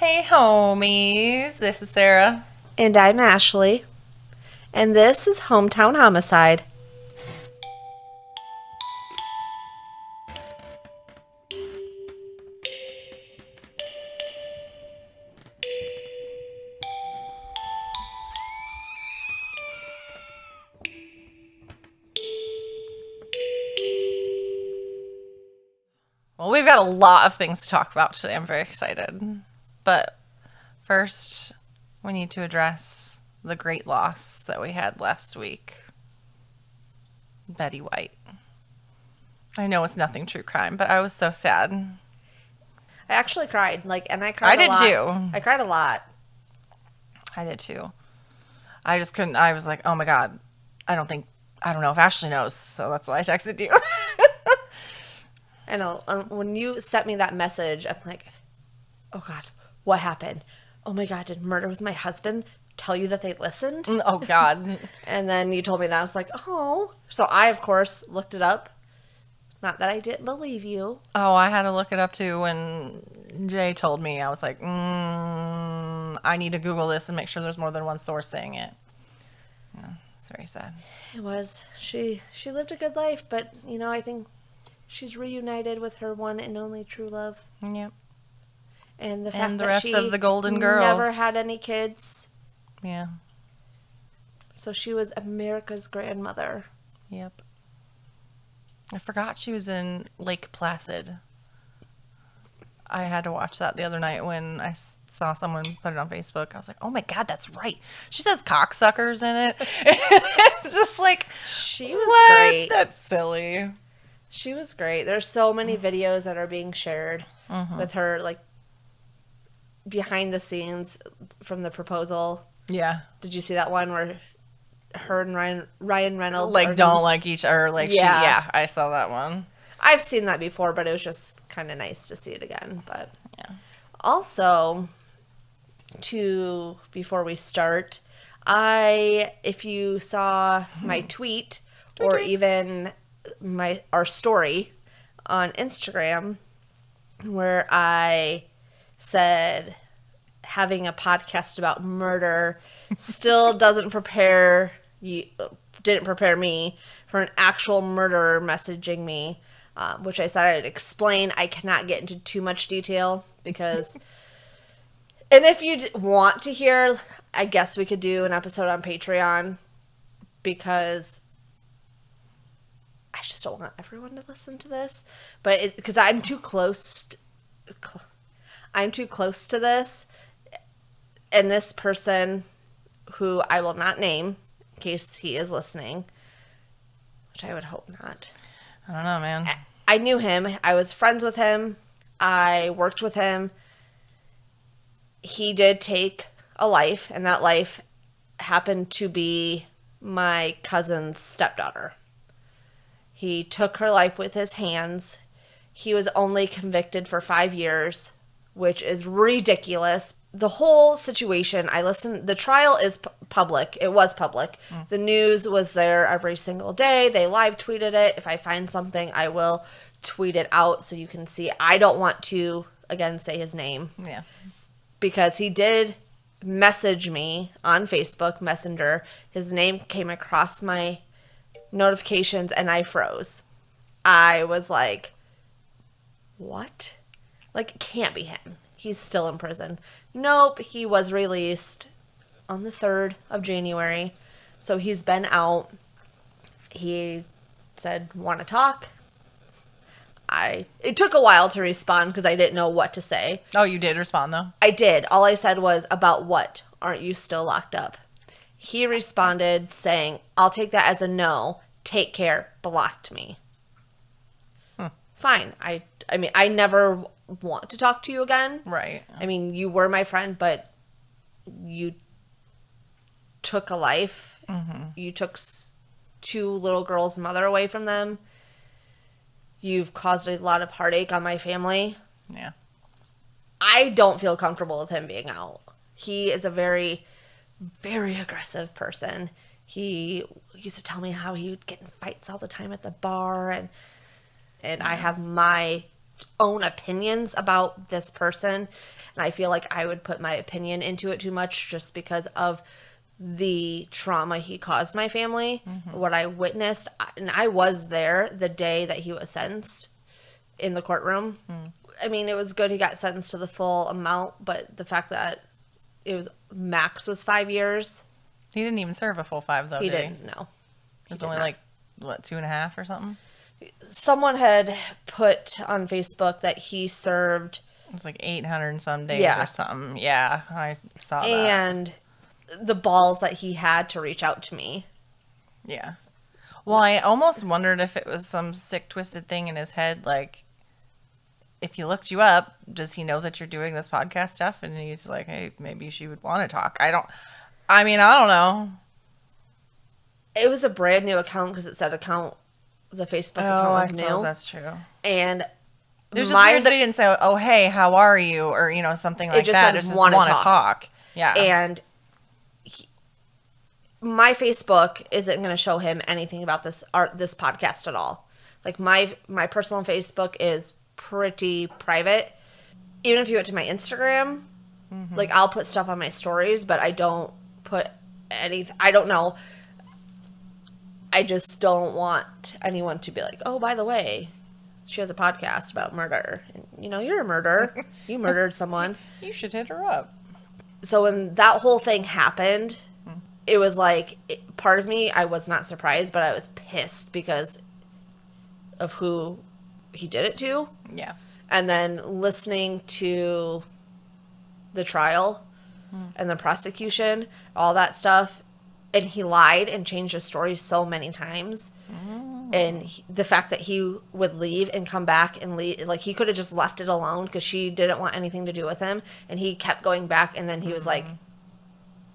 Hey homies, this is Sarah. And I'm Ashley. And this is Hometown Homicide. Well, we've got a lot of things to talk about today. I'm very excited. But first, we need to address the great loss that we had last week. Betty White. I know it's nothing true crime, but I was so sad. I actually cried. And I cried I a lot. did too. I cried a lot. I did too. I just couldn't. I was like, oh my God. I don't know if Ashley knows, so that's why I texted you. I know. When you sent me that message, I'm like, oh God, what happened? Oh my God, did Murder with My Husband tell you that they listened? Oh God. And then you told me that. I was like, oh. So I, of course, looked it up. Not that I didn't believe you. Oh, I had to look it up too when Jay told me. I was like, I need to Google this and make sure there's more than one source saying it. Yeah, it's very sad. It was. She lived a good life, but, I think she's reunited with her one and only true love. Yep. And the fact And the that rest she of the Golden Girls. never had any kids. Yeah. So she was America's grandmother. Yep. I forgot she was in Lake Placid. I had to watch that the other night when I saw someone put it on Facebook. I was like, oh my God, that's right. She says cocksuckers in it. It's just like, She was what? great. That's silly. She was great. There's so many videos that are being shared with her, behind the scenes from the proposal. Yeah. Did you see that one where her and Ryan Reynolds Don't like each other. Yeah. I saw that one. I've seen that before, but it was just kind of nice to see it again. But Yeah. also, before we start, if you saw my tweet or even our story on Instagram, where I said having a podcast about murder still didn't prepare me for an actual murderer messaging me, which I said I'd explain. I cannot get into too much detail because, and if you want to hear, I guess we could do an episode on Patreon, because I just don't want everyone to listen to this, but because I'm too close to this, and this person, who I will not name in case he is listening, which I would hope not. I don't know, man. I knew him. I was friends with him. I worked with him. He did take a life, and that life happened to be my cousin's stepdaughter. He took her life with his hands. He was only convicted for 5 years, which is ridiculous. The whole situation, the trial is public. It was public. The news was there every single day. They live tweeted it. If I find something, I will tweet it out so you can see. I don't want to, again, say his name. Yeah. Because he did message me on Facebook Messenger. His name came across my notifications and I froze. I was like, what? It can't be him. He's still in prison. Nope, he was released on the 3rd of January. So he's been out. He said, want to talk? It took a while to respond because I didn't know what to say. Oh, you did respond, though? I did. All I said was, about what? Aren't you still locked up? He responded saying, I'll take that as a no. Take care. Blocked me. Fine. I mean, I never want to talk to you again. Right. I mean, you were my friend, but you took a life. You took 2 little girls' mother away from them. You've caused a lot of heartache on my family. Yeah. I don't feel comfortable with him being out. He is a very, very aggressive person. He used to tell me how he would get in fights all the time at the bar, and I have my own opinions about this person, and I feel like I would put my opinion into it too much just because of the trauma he caused my family, what I witnessed. And I was there the day that he was sentenced in the courtroom. I mean, it was good he got sentenced to the full amount, but the fact that it was max was 5 years. He didn't even serve a full 5, though, He did didn't, no. It was only like, what, 2.5 or something? Someone had put on Facebook that he served... It was like 800 and some days or something. Yeah, I saw that. And the balls that he had to reach out to me. Yeah. Well, I almost wondered if it was some sick, twisted thing in his head, like, if he looked you up, does he know that you're doing this podcast stuff? And he's like, hey, maybe she would want to talk. I don't know. It was a brand new account because it said the Facebook account was new. I suppose that's true. And it was just weird that he didn't say, oh, hey, how are you? Or, something like that. It just want to talk. Yeah. And my Facebook isn't going to show him anything about this podcast at all. Like, my personal Facebook is pretty private. Even if you went to my Instagram, like, I'll put stuff on my stories, but I don't put anything. I don't know. I just don't want anyone to be like, oh, by the way, she has a podcast about murder. And, you're a murderer. You murdered someone. You should hit her up. So when that whole thing happened, it was like, part of me, I was not surprised, but I was pissed because of who he did it to. Yeah. And then listening to the trial and the prosecution, all that stuff. And he lied and changed his story so many times. And the fact that he would leave and come back and leave, like, he could have just left it alone because she didn't want anything to do with him. And he kept going back, and then he was like,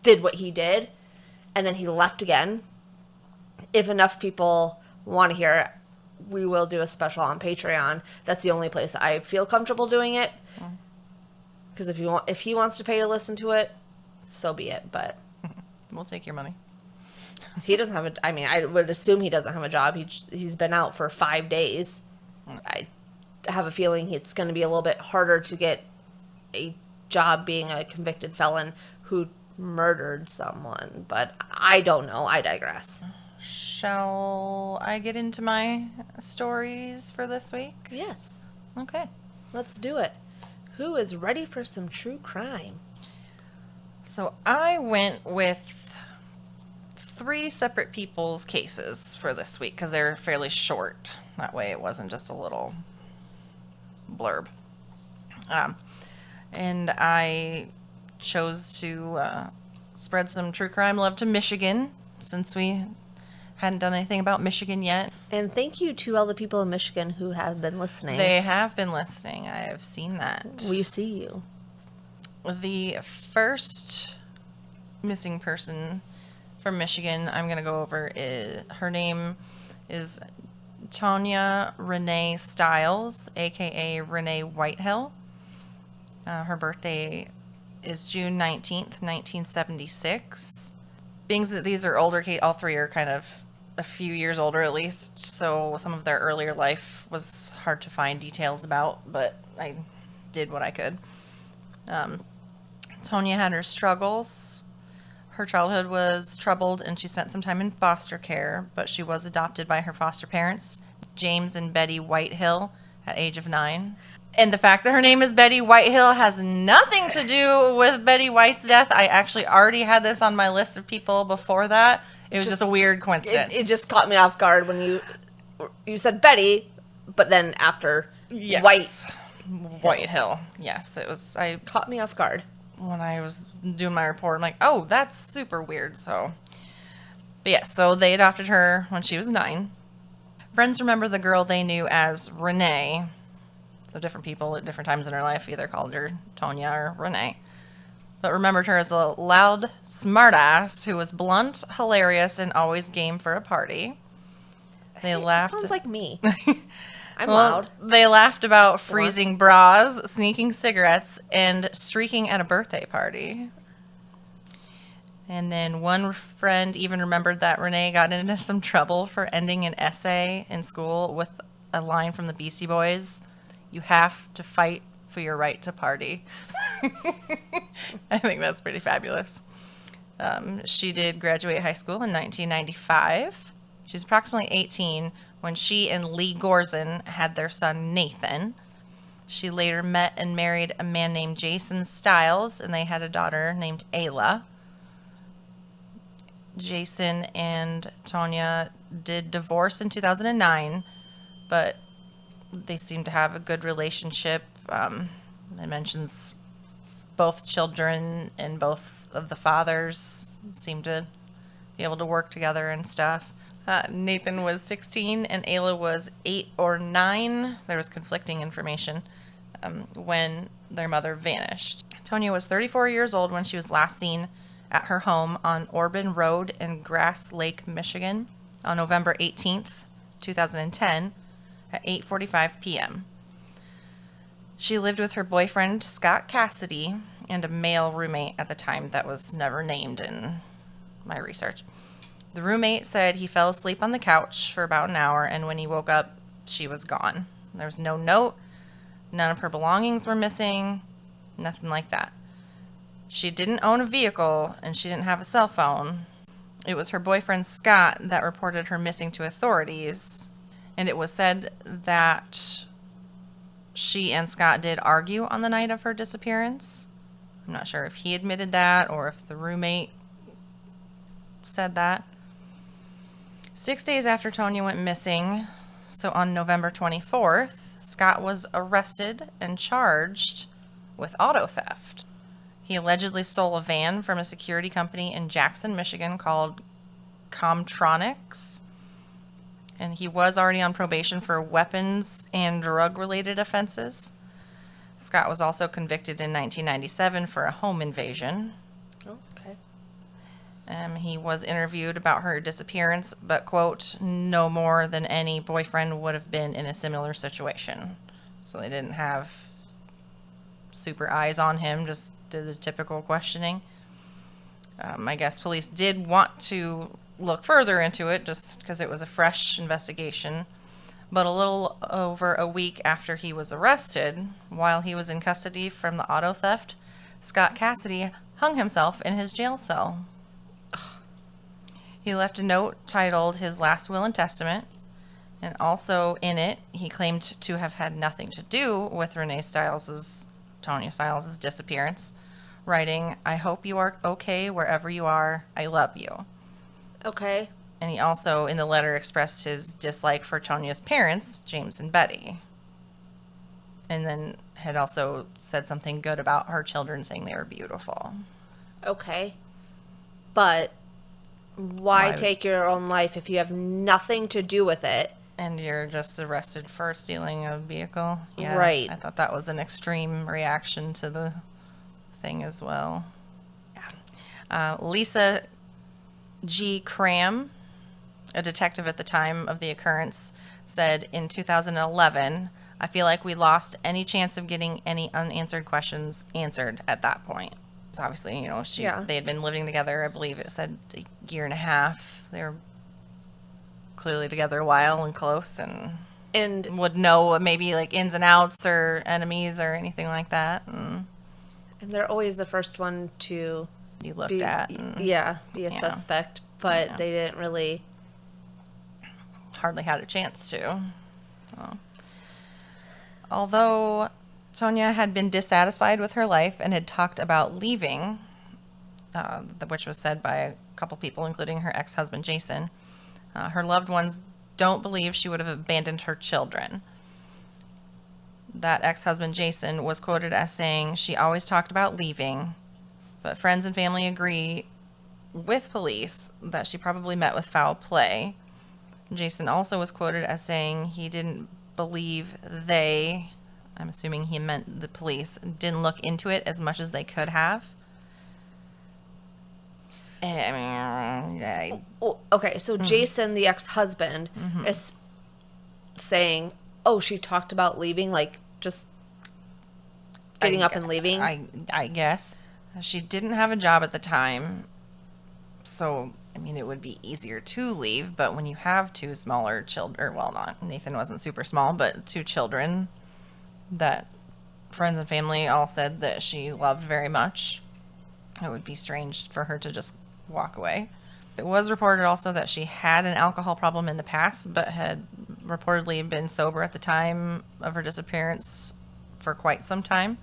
did what he did. And then he left again. If enough people want to hear it, we will do a special on Patreon. That's the only place I feel comfortable doing it. Because if he wants to pay to listen to it, so be it. But we'll take your money. He doesn't have I would assume he doesn't have a job. He's been out for 5 days. I have a feeling it's going to be a little bit harder to get a job being a convicted felon who murdered someone. But I don't know. I digress. Shall I get into my stories for this week? Yes. Okay. Let's do it. Who is ready for some true crime? So I went with 3 separate people's cases for this week because they're fairly short. That way it wasn't just a little blurb. And I chose to spread some true crime love to Michigan since we hadn't done anything about Michigan yet. And thank you to all the people in Michigan who have been listening. They have been listening. I have seen that. We see you. The first missing person from Michigan I'm going to go over her name is Tonia Renee Stiles, aka Renee Whitehill. Her birthday is June 19th, 1976. Being that these are older, all 3 are kind of a few years older at least, so some of their earlier life was hard to find details about, but I did what I could. Tonya had her struggles. Her childhood was troubled, and she spent some time in foster care, but she was adopted by her foster parents, James and Betty Whitehill, at age of 9. And the fact that her name is Betty Whitehill has nothing to do with Betty White's death. I actually already had this on my list of people before that. It was just a weird coincidence. It just caught me off guard when you said Betty, but then after Whitehill. Yes, it was. Caught me off guard. When I was doing my report, I'm like, oh, that's super weird. So they adopted her when she was 9. Friends remember the girl they knew as Renee. So different people at different times in her life either called her Tonya or Renee. But remembered her as a loud smartass who was blunt, hilarious, and always game for a party. They laughed. Sounds like me. I'm loud. They laughed about freezing bras, sneaking cigarettes, and streaking at a birthday party. And then one friend even remembered that Renee got into some trouble for ending an essay in school with a line from the Beastie Boys. You have to fight for your right to party. I think that's pretty fabulous. She did graduate high school in 1995. She was approximately 18 when she and Lee Gorzen had their son Nathan. She later met and married a man named Jason Stiles, and they had a daughter named Ayla. Jason and Tonya did divorce in 2009, but they seem to have a good relationship. It mentions both children and both of the fathers seem to be able to work together and stuff. Nathan was 16 and Ayla was 8 or 9. There was conflicting information when their mother vanished. Tonya was 34 years old when she was last seen at her home on Orban Road in Grass Lake, Michigan on November 18th, 2010 at 8:45 p.m. She lived with her boyfriend, Scott Cassidy, and a male roommate at the time that was never named in my research. The roommate said he fell asleep on the couch for about an hour, and when he woke up, she was gone. There was no note. None of her belongings were missing. Nothing like that. She didn't own a vehicle, and she didn't have a cell phone. It was her boyfriend, Scott, that reported her missing to authorities, and it was said that she and Scott did argue on the night of her disappearance. I'm not sure if he admitted that or if the roommate said that. 6 days after Tonya went missing, so on November 24th, Scott was arrested and charged with auto theft. He allegedly stole a van from a security company in Jackson, Michigan called Comtronics. And he was already on probation for weapons and drug-related offenses. Scott was also convicted in 1997 for a home invasion. Oh, okay. He was interviewed about her disappearance, but, quote, no more than any boyfriend would have been in a similar situation. So they didn't have super eyes on him, just did the typical questioning. I guess police did want to look further into it just because it was a fresh investigation. But a little over a week after he was arrested, while he was in custody from the auto theft, Scott Cassidy hung himself in his jail cell. He left a note titled his last will and testament, and also in it, he claimed to have had nothing to do with Tonia Stiles' disappearance, writing, "I hope you are okay wherever you are. I love you." Okay. And he also, in the letter, expressed his dislike for Tonia's parents, James and Betty. And then had also said something good about her children, saying they were beautiful. Okay. But why take your own life if you have nothing to do with it? And you're just arrested for stealing a vehicle? Yeah, right. I thought that was an extreme reaction to the thing as well. Yeah. Lisa G. Cram, a detective at the time of the occurrence, said in 2011, "I feel like we lost any chance of getting any unanswered questions answered at that point." So obviously, they had been living together, I believe it said a year and a half. They were clearly together a while and close and would know maybe like ins and outs or enemies or anything like that. And they're always the first one to be looked at. Be a suspect, but they didn't really... Hardly had a chance to. So. Although Tonya had been dissatisfied with her life and had talked about leaving, which was said by a couple people, including her ex-husband Jason, her loved ones don't believe she would have abandoned her children. That ex-husband Jason was quoted as saying she always talked about leaving, but friends and family agree with police that she probably met with foul play. Jason also was quoted as saying he didn't believe I'm assuming he meant the police, didn't look into it as much as they could have. Okay, so Jason, the ex-husband, is saying, oh, she talked about leaving, like just getting up and leaving? I guess. She didn't have a job at the time, so, it would be easier to leave, but when you have two smaller children, Nathan wasn't super small, but two children, that friends and family all said that she loved very much. It would be strange for her to just walk away. It was reported also that she had an alcohol problem in the past, but had reportedly been sober at the time of her disappearance for quite some time.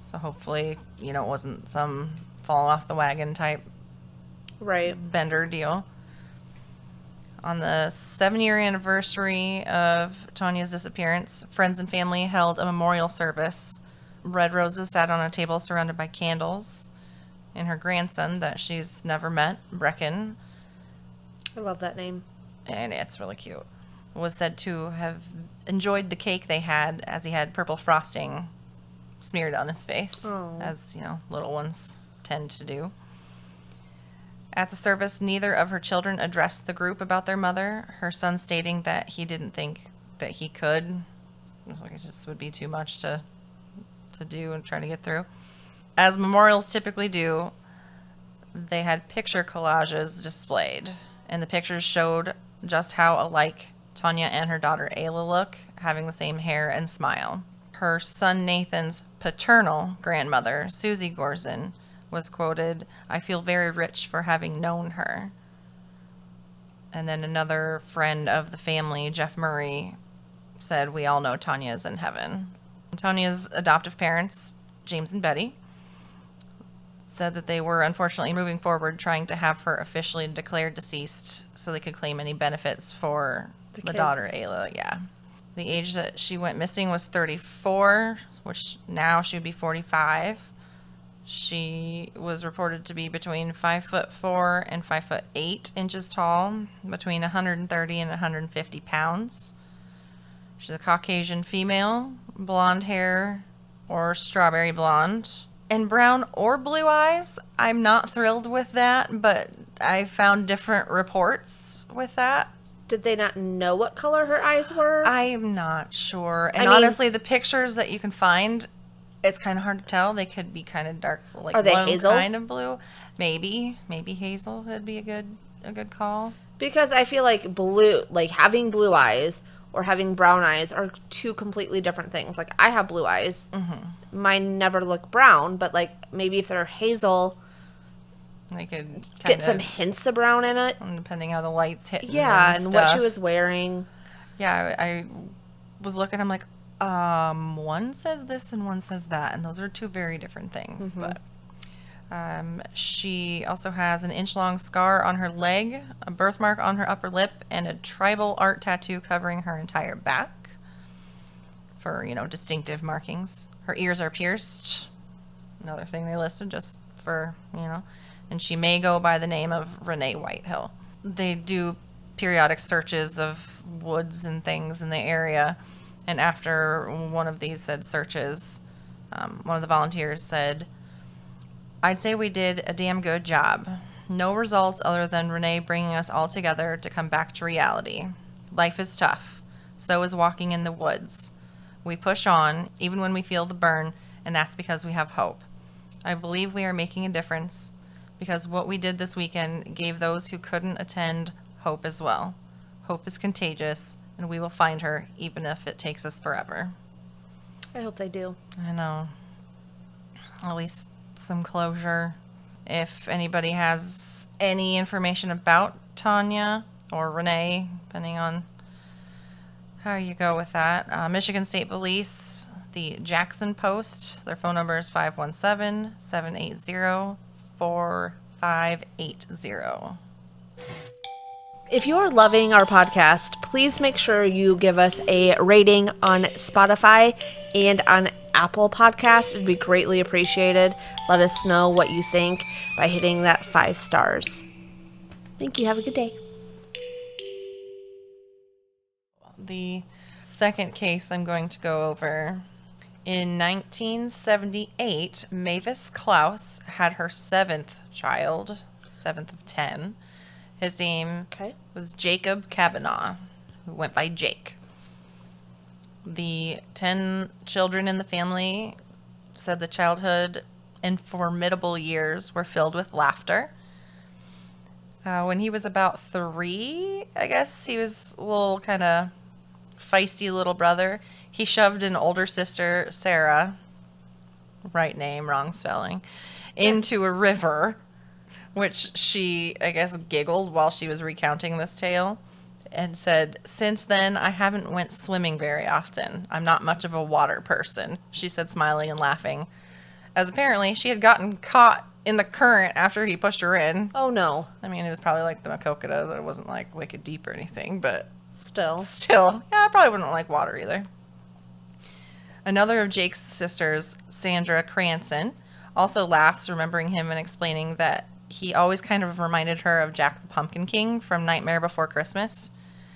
So hopefully, it wasn't some fall off the wagon type Right. bender deal. On the 7-year anniversary of Tonia's disappearance, friends and family held a memorial service. Red roses sat on a table surrounded by candles. And her grandson, that she's never met, Brecken, I love that name. and it's really cute, was said to have enjoyed the cake they had, as he had purple frosting smeared on his face, as, little ones tend to do. At the service, neither of her children addressed the group about their mother, her son stating that he didn't think that he could. It just would be too much to do and try to get through. As memorials typically do, they had picture collages displayed, and the pictures showed just how alike Tonya and her daughter Ayla look, having the same hair and smile. Her son Nathan's paternal grandmother, Susie Gorson, was quoted, "I feel very rich for having known her." And then another friend of the family, Jeff Murray, said, "We all know Tonya is in heaven." Tonia's adoptive parents, James and Betty, said that they were unfortunately moving forward trying to have her officially declared deceased so they could claim any benefits for the kids. daughter, Ayla. Yeah. The age that she went missing was 34, which now she would be 45. She was reported to be between 5'4" and 5'8" tall, between 130 and 150 pounds. She's a Caucasian female, blonde hair or strawberry blonde, and brown or blue eyes. I'm not thrilled with that, but I found different reports with that. Did they not know what color her eyes were? I'm not sure. And I mean, honestly, the pictures that you can find, it's kind of hard to tell. They could be kind of dark, like Are they one hazel? kind of blue. Maybe hazel would be a good call. Because I feel like having blue eyes or having brown eyes are two completely different things. Like, I have blue eyes. Mm-hmm. Mine never look brown, but, maybe if they're hazel, They could get some hints of brown in it. depending how the lights hit. Yeah, and what stuff. she was wearing. Yeah, I was looking, I'm like, one says this and one says that, and those are two very different things. Mm-hmm. But she also has an inch-long scar on her leg, a birthmark on her upper lip, and a tribal art tattoo covering her entire back for, distinctive markings. Her ears are pierced. Another thing they listed just for, and she may go by the name of Renee Whitehill. They do periodic searches of woods and things in the area, and after one of these said searches, one of the volunteers said, "I'd say we did a damn good job. No results other than Renee bringing us all together to come back to reality. Life is tough. So is walking in the woods. We push on, even when we feel the burn, and that's because we have hope. I believe we are making a difference, because what we did this weekend gave those who couldn't attend hope as well. Hope is contagious, and we will find her, even if it takes us forever." I hope they do. I know. At least some closure. If anybody has any information about Tonya or Renee, depending on how you go with that. Michigan State Police, the Jackson Post, their phone number is 517-780-4580. If you're loving our podcast, please make sure you give us a rating on Spotify and on Apple Podcasts. It'd be greatly appreciated. Let us know what you think by hitting that 5 stars. Thank you. Have a good day. The second case I'm going to go over. In 1978, Mavis Klaus had her 7th child, 7th of 10. His name was Jacob Cabinaw, who went by Jake. The 10 children in the family said the childhood and formidable years were filled with laughter. When he was about 3, I guess, he was a little kind of feisty little brother, he shoved an older sister, Sarah, right name, wrong spelling, into a river, which she, I guess, giggled while she was recounting this tale and said, "Since then, I haven't went swimming very often. I'm not much of a water person," she said, smiling and laughing, as apparently she had gotten caught in the current after he pushed her in. Oh, no. I mean, it was probably like the Makokata, that it wasn't like wicked deep or anything, but Still, yeah, I probably wouldn't like water either. Another of Jake's sisters, Sandra Cranston, also laughs, remembering him and explaining that he always kind of reminded her of Jack the Pumpkin King from Nightmare Before Christmas,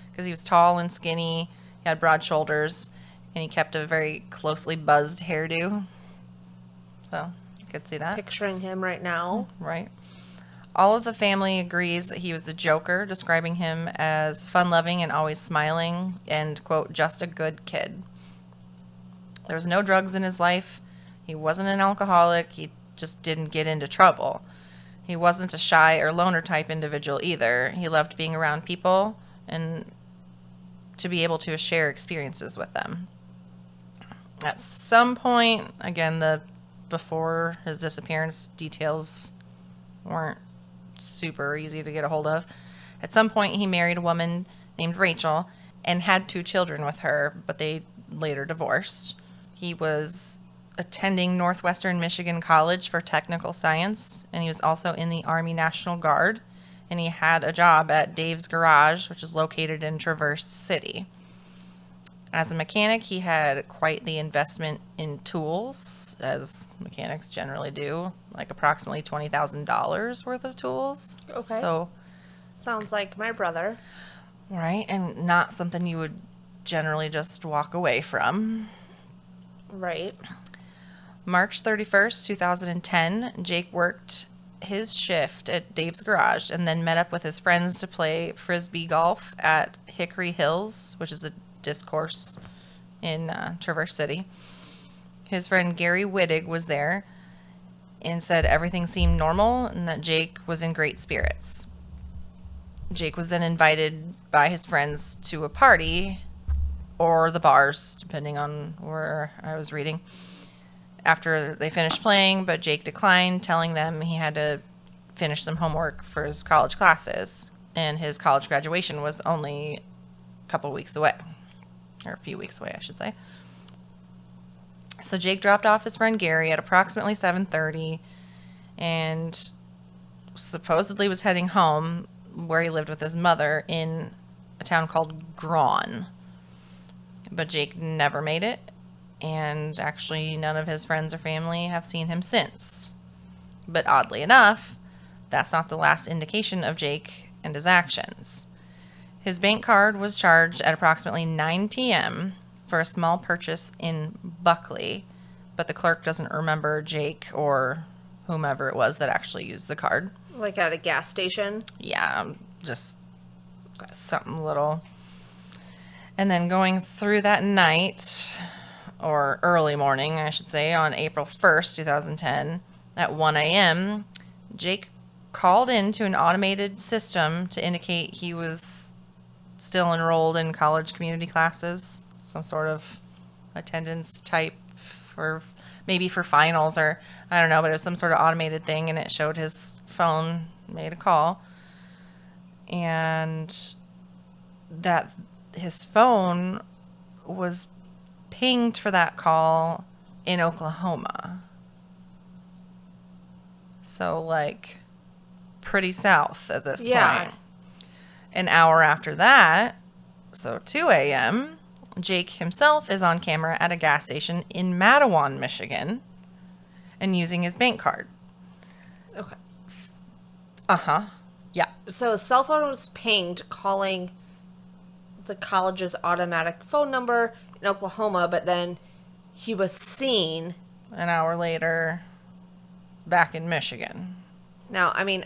because he was tall and skinny, he had broad shoulders, and he kept a very closely buzzed hairdo. So, you could see that. picturing him right now. Right. All of the family agrees that he was a joker, describing him as fun-loving and always smiling, and, quote, just a good kid. There was no drugs in his life. He wasn't an alcoholic. He just didn't get into trouble. He wasn't a shy or loner type individual either. He loved being around people and to be able to share experiences with them. At some point, again, before his disappearance, details weren't super easy to get a hold of. At some point, he married a woman named Rachel and had 2 children with her, but they later divorced. He was attending Northwestern Michigan College for Technical Science, and he was also in the Army National Guard, and he had a job at Dave's Garage, which is located in Traverse City. As a mechanic, he had quite the investment in tools, as mechanics generally do, like approximately $20,000 worth of tools. Okay. So, Sounds like my brother. right, and not something you would generally just walk away from. Right. March 31st, 2010, Jake worked his shift at Dave's Garage and then met up with his friends to play frisbee golf at Hickory Hills, which is a disc course in Traverse City. His friend Gary Wittig was there and said everything seemed normal and that Jake was in great spirits. Jake was then invited by his friends to a party or the bars, depending on where I was reading, after they finished playing, but Jake declined, telling them he had to finish some homework for his college classes, and his college graduation was only a couple weeks away, or a few weeks away, I should say. So Jake dropped off his friend Gary at approximately 7:30 and supposedly was heading home where he lived with his mother in a town called Grawn. But Jake never made it, and actually none of his friends or family have seen him since. But oddly enough, that's not the last indication of Jake and his actions. His bank card was charged at approximately 9 p.m. for a small purchase in Buckley, but the clerk doesn't remember Jake or whomever it was that actually used the card. Like at a gas station? Yeah, just something little. And then going through that night, or early morning, I should say, on April 1st, 2010, at 1 a.m., Jake called into an automated system to indicate he was still enrolled in college community classes, some sort of attendance type for maybe for finals, or I don't know, but it was some sort of automated thing, and it showed his phone made a call, and that his phone was pinged for that call in Oklahoma. So, like, pretty south at this point. An hour after that, so 2 a.m., Jake himself is on camera at a gas station in Mattawan, Michigan, and using his bank card. Okay. Uh-huh. Yeah. So his cell phone was pinged calling the college's automatic phone number in Oklahoma, but then he was seen An hour later, back in Michigan. Now, I mean,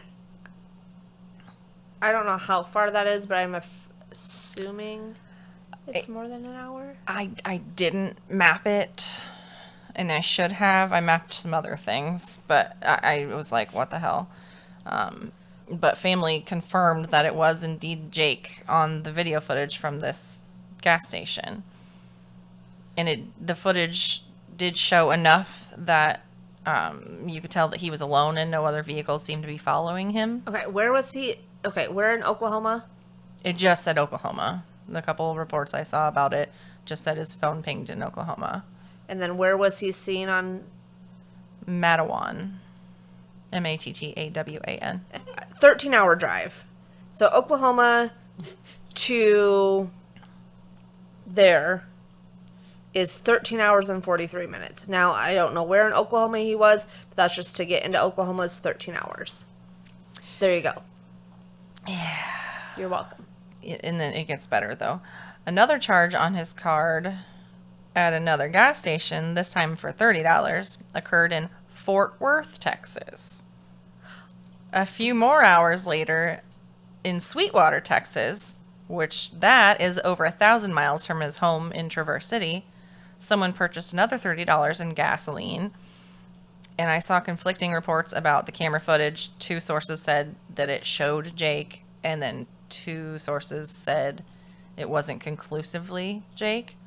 I don't know how far that is, but I'm assuming it's more than an hour. I didn't map it, and I should have. I mapped some other things, but I was like, what the hell? But family confirmed that it was indeed Jake on the video footage from this gas station. And the footage did show enough that you could tell that he was alone and no other vehicles seemed to be following him. Okay, where was he? Okay, where in Oklahoma? It just said Oklahoma. The couple of reports I saw about it just said his phone pinged in Oklahoma. And then where was he seen on? Mattawan. Mattawan. 13-hour drive. So Oklahoma to there is 13 hours and 43 minutes. Now, I don't know where in Oklahoma he was, but that's just to get into Oklahoma is 13 hours. There you go. Yeah. You're welcome. And then it gets better, though. Another charge on his card at another gas station, this time for $30, occurred in Fort Worth, Texas. A few more hours later, in Sweetwater, Texas, which that is over 1,000 miles from his home in Traverse City, someone purchased another $30 in gasoline. And I saw conflicting reports about the camera footage. Two sources said that it showed Jake, and then two sources said it wasn't conclusively Jake.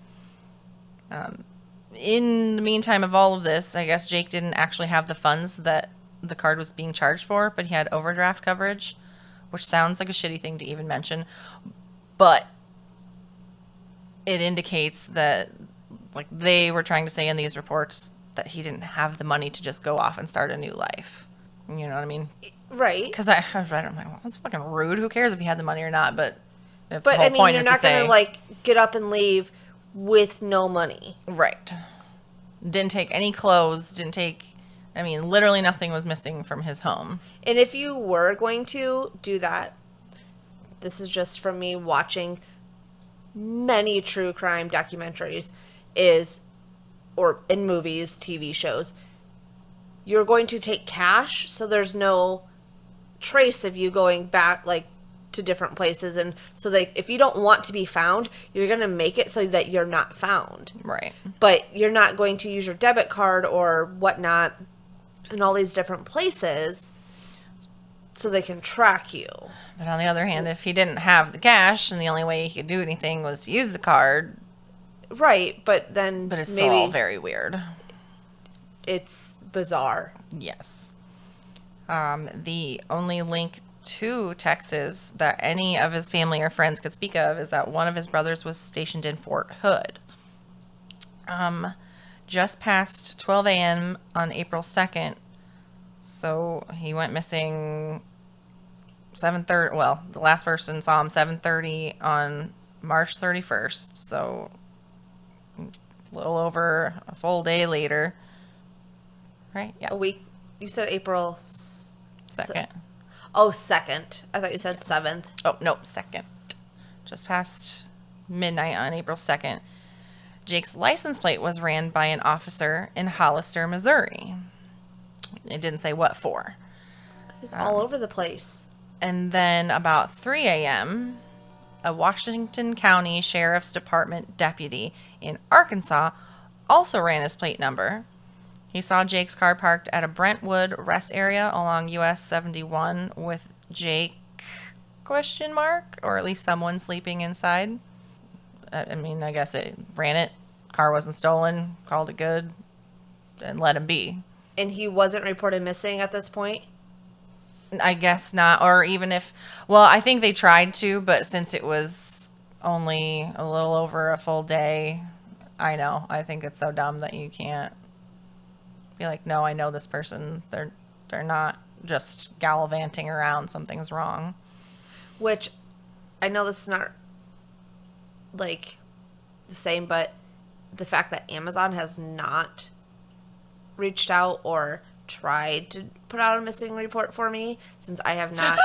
In the meantime of all of this, I guess Jake didn't actually have the funds that the card was being charged for, but he had overdraft coverage, which sounds like a shitty thing to even mention. But it indicates that, like, they were trying to say in these reports that he didn't have the money to just go off and start a new life. You know what I mean? Right. Because I read it, I'm like, well, that's fucking rude. Who cares if he had the money or not? But if But the whole I mean, point you're is not to say, going to, like, get up and leave with no money. right. Didn't take any clothes, didn't take, I mean, literally nothing was missing from his home. And if you were going to do that, this is just from me watching many true crime documentaries, or in movies, TV shows, you're going to take cash, so there's no trace of you going back, like, to different places. And so, like, if you don't want to be found, you're going to make it so that you're not found. Right. But you're not going to use your debit card or whatnot in all these different places so they can track you. But on the other hand, if he didn't have the cash and the only way he could do anything was to use the card. Right, but then But it's maybe all very weird. it's bizarre. Yes. The only link to Texas that any of his family or friends could speak of is that one of his brothers was stationed in Fort Hood. Just past 12 a.m. on April 2nd, so he went missing 7:30. Well, the last person saw him 7:30 on March 31st, so a little over a full day later. Right? Yeah. A week. You said April 2nd. Oh, 2nd. I thought you said 7th. Oh, no, 2nd. Just past midnight on April 2nd. Jake's license plate was ran by an officer in Hollister, Missouri. It didn't say what for. He's all over the place. And then about 3 a.m., a Washington County Sheriff's Department deputy in Arkansas also ran his plate number. He saw Jake's car parked at a Brentwood rest area along US 71 with Jake, ? Or at least someone sleeping inside. I mean, I guess it ran it. Car wasn't stolen. Called it good. And let him be. And he wasn't reported missing at this point? I guess not. Or even if... Well, I think they tried to, but since it was only a little over a full day, I know. I think it's so dumb that you can't be like, no, I know this person. They're not just gallivanting around. Something's wrong. Which, I know this is not, like, the same, but the fact that Amazon has not reached out or tried to put out a missing report for me, since I have not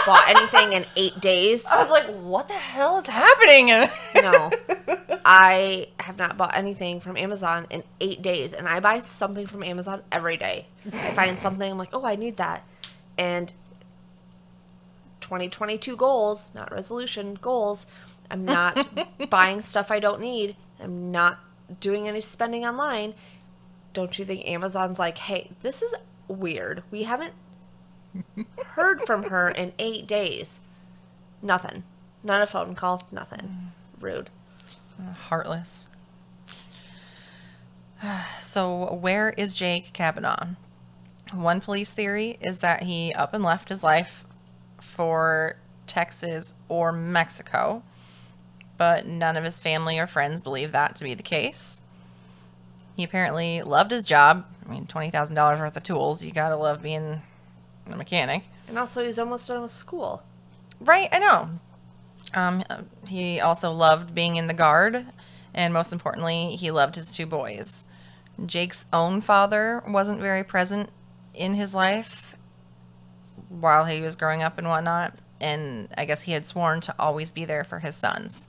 bought anything in 8 days. I was like, what the hell is happening? No. I have not bought anything from Amazon in 8 days, and I buy something from Amazon every day. I find something, I'm like, oh, I need that. And 2022 goals, not resolution, goals. I'm not buying stuff I don't need. I'm not doing any spending online. Don't you think Amazon's like, hey, this is weird. We haven't heard from her in 8 days. Nothing. Not a phone call. Nothing. Rude. Heartless. So where is Jake Cabinaw? One police theory is that he up and left his life for Texas or Mexico, but none of his family or friends believe that to be the case. He apparently loved his job. I mean, $20,000 worth of tools. You gotta love being a mechanic. And also, he's almost done with school. Right, I know. He also loved being in the Guard, and most importantly, he loved his 2 boys. Jake's own father wasn't very present in his life while he was growing up and whatnot, and I guess he had sworn to always be there for his sons.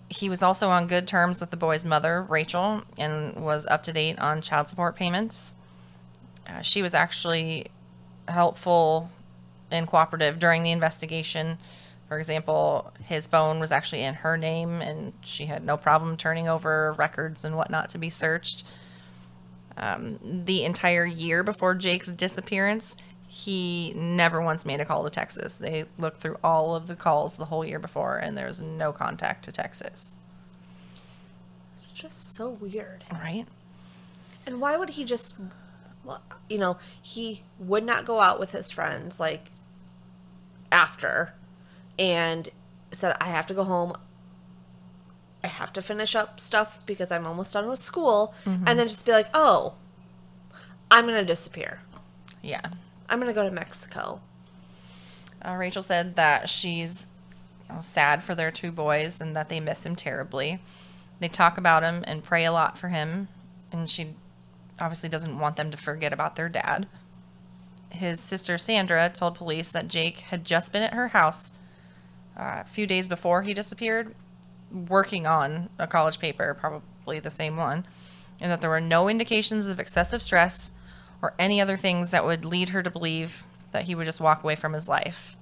He was also on good terms with the boy's mother, Rachel, and was up to date on child support payments. She was actually helpful and cooperative during the investigation. For example, his phone was actually in her name, and she had no problem turning over records and whatnot to be searched. The entire year before Jake's disappearance, he never once made a call to Texas. They looked through all of the calls the whole year before, and there was no contact to Texas. It's just so weird. Right? And why would he just, well, he would not go out with his friends, like, after, and said, I have to go home. I have to finish up stuff because I'm almost done with school. Mm-hmm. And then just be like, oh, I'm going to disappear. Yeah. I'm going to go to Mexico. Rachel said that she's sad for their 2 boys and that they miss him terribly. They talk about him and pray a lot for him, and she obviously doesn't want them to forget about their dad. His sister Sandra told police that Jake had just been at her house a few days before he disappeared, working on a college paper, probably the same one, and that there were no indications of excessive stress or any other things that would lead her to believe that he would just walk away from his life.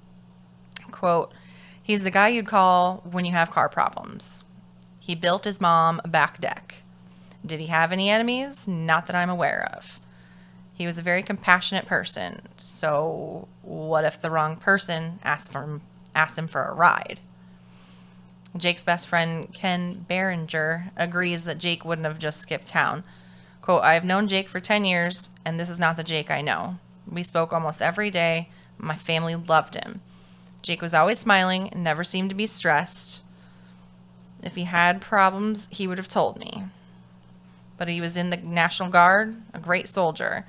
Quote, he's the guy you'd call when you have car problems. He built his mom a back deck. Did he have any enemies? Not that I'm aware of. He was a very compassionate person, so what if the wrong person asked him for a ride? Jake's best friend, Ken Behringer, agrees that Jake wouldn't have just skipped town. Quote, I have known Jake for 10 years, and this is not the Jake I know. We spoke almost every day. My family loved him. Jake was always smiling and never seemed to be stressed. If he had problems, he would have told me. But he was in the National Guard, a great soldier.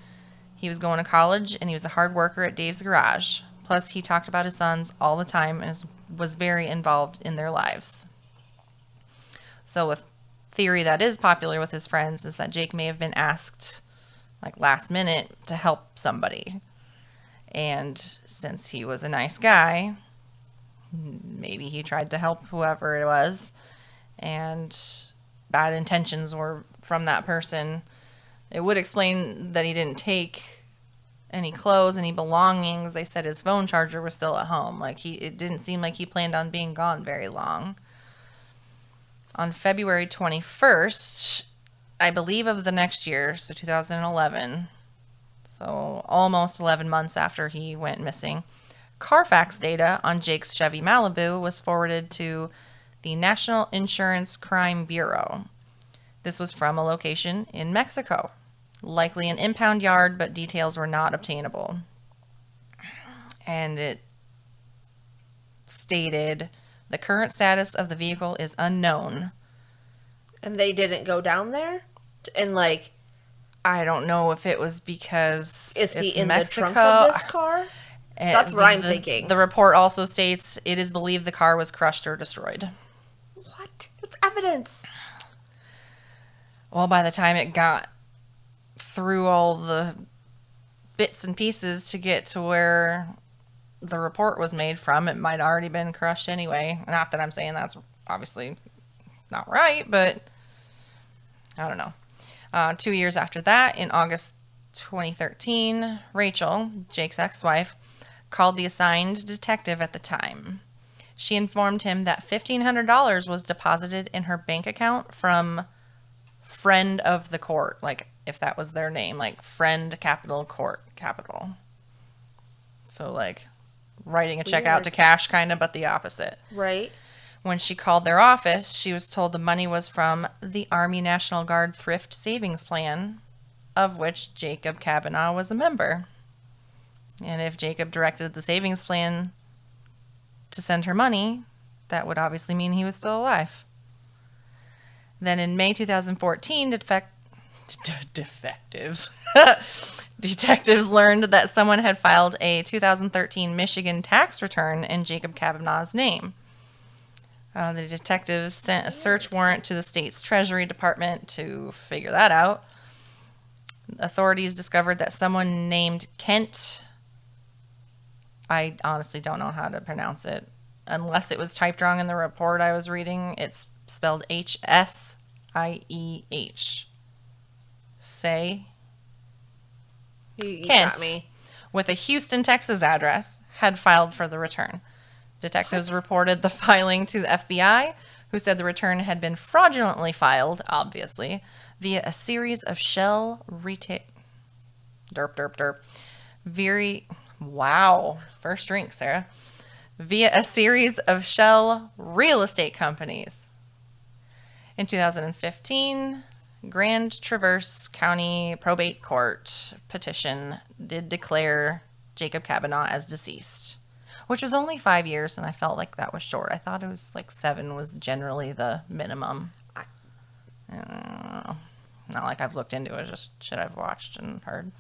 He was going to college, and he was a hard worker at Dave's garage. Plus, he talked about his sons all the time and was very involved in their lives. So a theory that is popular with his friends is that Jake may have been asked, like last minute, to help somebody. And since he was a nice guy, maybe he tried to help whoever it was, and bad intentions were from that person. It would explain that he didn't take any clothes, any belongings. They said his phone charger was still at home. Like, it didn't seem like he planned on being gone very long. On February 21st, I believe of the next year, so 2011, so almost 11 months after he went missing, Carfax data on Jake's Chevy Malibu was forwarded to the National Insurance Crime Bureau. This was from a location in Mexico, likely an impound yard, but details were not obtainable. And it stated, the current status of the vehicle is unknown. And they didn't go down there? And I don't know if it was because is he in Mexico. The trunk of this car? That's what I'm thinking. The report also states it is believed the car was crushed or destroyed. What? That's evidence. Well, by the time it got through all the bits and pieces to get to where the report was made from, it might already been crushed anyway. Not that I'm saying that's obviously not right, but I don't know. 2 years after that, in August 2013, Rachel, Jake's ex-wife, called the assigned detective at the time. She informed him that $1,500 was deposited in her bank account from Friend of the Court, like if that was their name, like Friend Capital Court Capital. So like writing a check out to cash kind of, but the opposite. Right. When she called their office, she was told the money was from the Army National Guard Thrift Savings Plan, of which Jacob Cavanagh was a member. And if Jacob directed the savings plan to send her money, that would obviously mean he was still alive. Then in May 2014, detectives learned that someone had filed a 2013 Michigan tax return in Jacob Cavanaugh's name. The detectives sent a search warrant to the state's Treasury Department to figure that out. Authorities discovered that someone named Kent, I honestly don't know how to pronounce it, unless it was typed wrong in the report I was reading. It's spelled Hsieh. Say. You Kent, got me. with a Houston, Texas address, had filed for the return. Detectives reported the filing to the FBI, who said the return had been fraudulently filed, obviously, via a series of shell retail... Wow. First drink, Sarah. Via a series of shell real estate companies. In 2015, Grand Traverse County Probate Court petition did declare Jacob Cavanagh as deceased, which was only 5 years, and I felt like that was short. I thought it was like 7 was generally the minimum. I don't know. Not like I've looked into it, just shit I've watched and heard.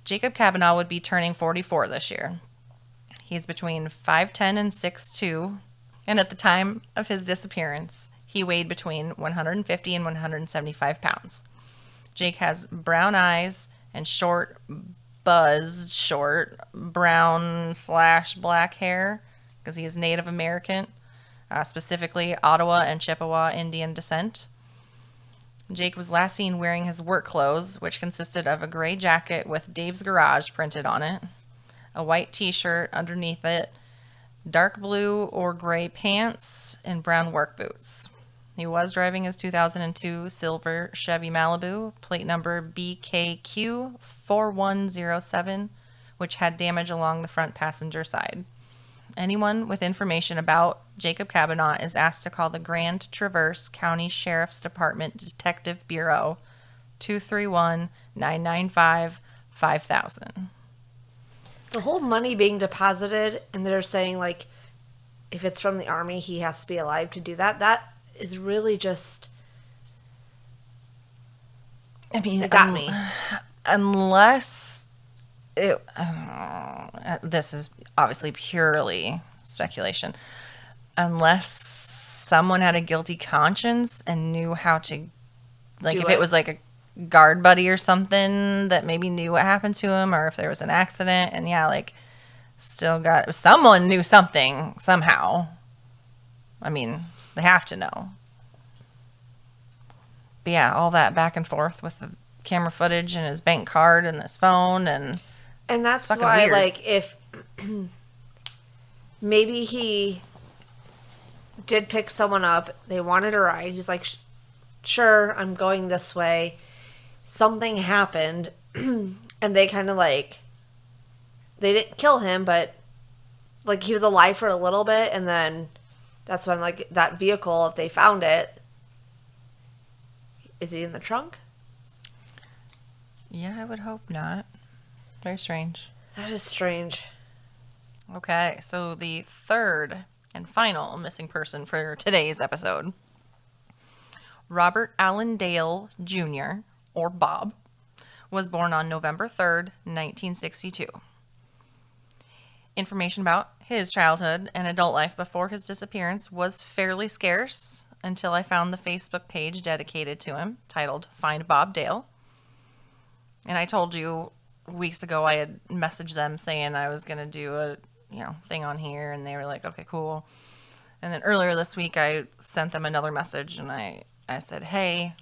Jacob Cavanagh would be turning 44 this year. He's between 5'10 and 6'2, and at the time of his disappearance, he weighed between 150 and 175 pounds. Jake has brown eyes and short brown/black hair, because he is Native American, specifically Ottawa and Chippewa Indian descent. Jake was last seen wearing his work clothes, which consisted of a gray jacket with Dave's Garage printed on it, a white t-shirt underneath it, dark blue or gray pants, and brown work boots. He was driving his 2002 silver Chevy Malibu, plate number BKQ4107, which had damage along the front passenger side. Anyone with information about Jacob Cavanagh is asked to call the Grand Traverse County Sheriff's Department Detective Bureau, 231-995-5000. The whole money being deposited, and they're saying, like, if it's from the Army, he has to be alive to do that. That is really just... I mean, it got me. Unless it... this is obviously purely speculation. Unless someone had a guilty conscience and knew how to... Like, if it was like a guard buddy or something that maybe knew what happened to him, or if there was an accident, and someone knew something somehow. I mean, they have to know. But yeah, all that back and forth with the camera footage and his bank card and his phone, and that's why weird. Like, if maybe he did pick someone up, they wanted a ride, he's like, sure, I'm going this way. Something happened, and they kind of like, they didn't kill him, but like he was alive for a little bit, and then that's when, like, that vehicle, if they found it, is he in the trunk? Yeah, I would hope not. Very strange. That is strange. Okay, so the third and final missing person for today's episode, Robert Allen Dale Jr., or Bob, was born on November 3rd, 1962. Information about his childhood and adult life before his disappearance was fairly scarce until I found the Facebook page dedicated to him, titled Find Bob Dale. And I told you weeks ago I had messaged them saying I was going to do a thing on here, and they were like, okay, cool. And then earlier this week I sent them another message, and I said, hey,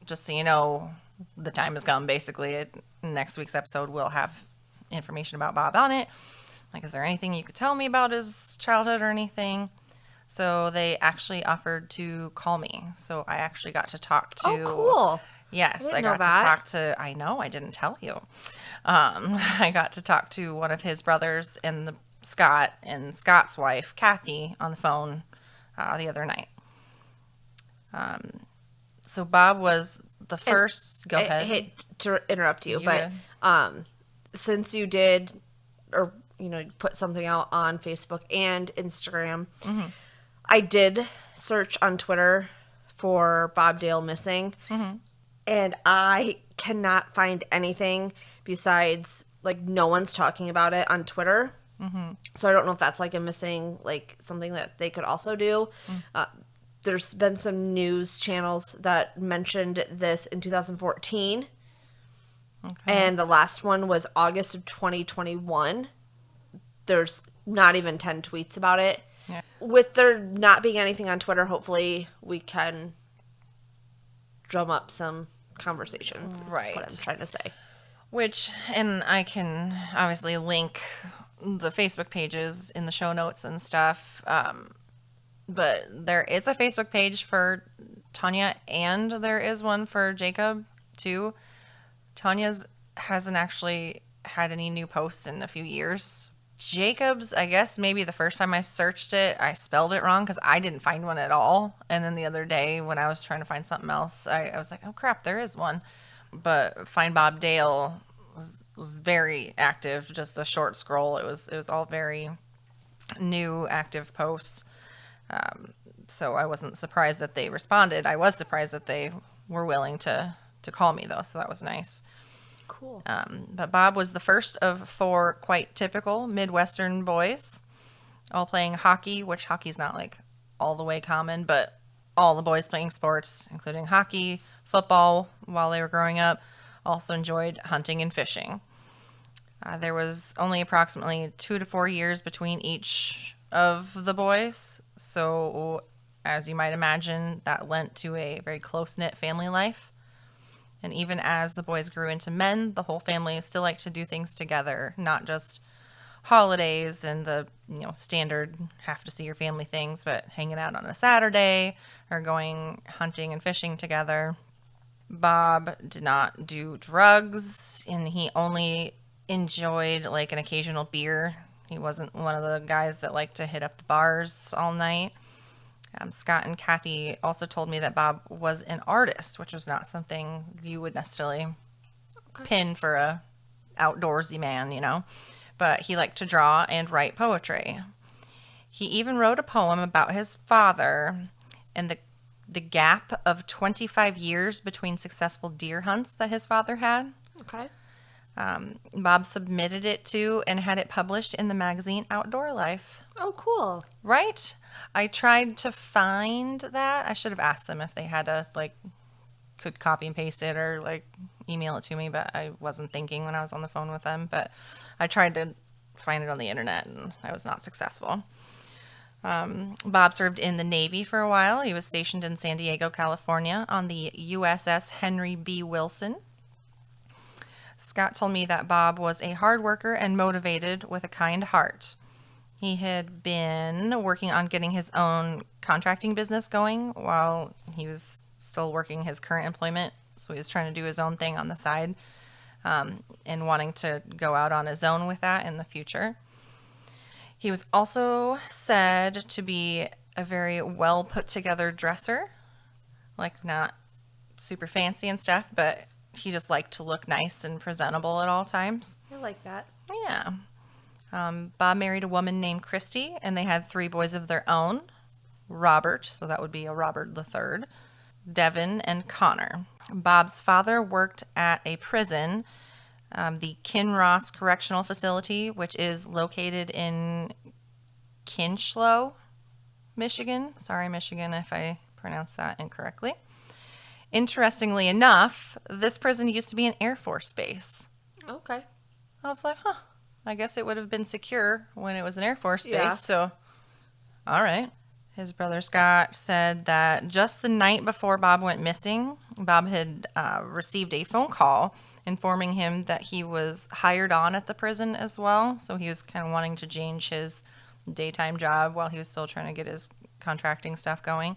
just so you know, the time has come, basically. Next week's episode will have information about Bob on it. Like, is there anything you could tell me about his childhood or anything? So they actually offered to call me. So I actually got to talk to... Oh, cool. Yes, I got to talk to... I know, I didn't tell you. I got to talk to one of his brothers and Scott and Scott's wife, Kathy, on the phone. the other night. So Bob was the first. Go ahead. I hate to interrupt you, You but good. since you did, or put something out on Facebook and Instagram, I did search on Twitter for Bob Dale missing, and I cannot find anything besides like no one's talking about it on Twitter. So I don't know if that's like a missing, like something that they could also do. There's been some news channels that mentioned this in 2014. Okay. And the last one was August of 2021. There's not even 10 tweets about it. Yeah. With there not being anything on Twitter, hopefully we can drum up some conversations, is Right. what I'm trying to say. And I can obviously link the Facebook pages in the show notes and stuff. But there is a Facebook page for Tonya, and there is one for Jacob too. Tonya's hasn't actually had any new posts in a few years. Jacob's, I guess maybe the first time I searched it, I spelled it wrong because I didn't find one at all. And then the other day when I was trying to find something else, I was like, oh crap, there is one. But Find Bob Dale was very active, just a short scroll. It was all very new active posts. So I wasn't surprised that they responded. I was surprised that they were willing to call me though, so that was nice. Cool. But Bob was the first of 4 quite typical Midwestern boys, all playing hockey, which hockey's not like all the way common, but all the boys playing sports, including hockey, football, while they were growing up, also enjoyed hunting and fishing. There was only approximately 2 to 4 years between each of the boys, so as you might imagine, that lent to a very close-knit family life. And even as the boys grew into men, the whole family still liked to do things together, not just holidays and the standard have to see your family things, but hanging out on a Saturday or going hunting and fishing together. Bob did not do drugs, and he only enjoyed like an occasional beer. He wasn't one of the guys that liked to hit up the bars all night. Scott and Kathy also told me that Bob was an artist, which was not something you would necessarily pin for a outdoorsy man, but he liked to draw and write poetry. He even wrote a poem about his father and the gap of 25 years between successful deer hunts that his father had. Okay. Bob submitted it to and had it published in the magazine Outdoor Life. Oh, cool. Right? I tried to find that. I should have asked them if they had could copy and paste it or email it to me, but I wasn't thinking when I was on the phone with them. But I tried to find it on the internet and I was not successful. Bob served in the Navy for a while. He was stationed in San Diego, California on the USS Henry B. Wilson. Scott told me that Bob was a hard worker and motivated with a kind heart. He had been working on getting his own contracting business going while he was still working his current employment. So he was trying to do his own thing on the side and wanting to go out on his own with that in the future. He was also said to be a very well put together dresser, not super fancy and stuff, but he just liked to look nice and presentable at all times. I like that. Yeah. Bob married a woman named Christy, and they had 3 boys of their own. Robert, so that would be a Robert III, Devin, and Connor. Bob's father worked at a prison, the Kinross Correctional Facility, which is located in Kinchlow, Michigan. Sorry, Michigan, if I pronounced that incorrectly. Interestingly enough, this prison used to be an Air Force base. Okay. I was like, I guess it would have been secure when it was an Air Force base, Yeah. so all right. His brother Scott said that just the night before Bob went missing, Bob had received a phone call informing him that he was hired on at the prison as well, so he was kind of wanting to change his daytime job while he was still trying to get his contracting stuff going.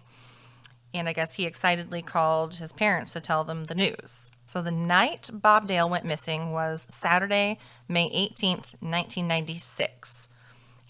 And I guess he excitedly called his parents to tell them the news. So the night Bob Dale went missing was Saturday, May 18th, 1996.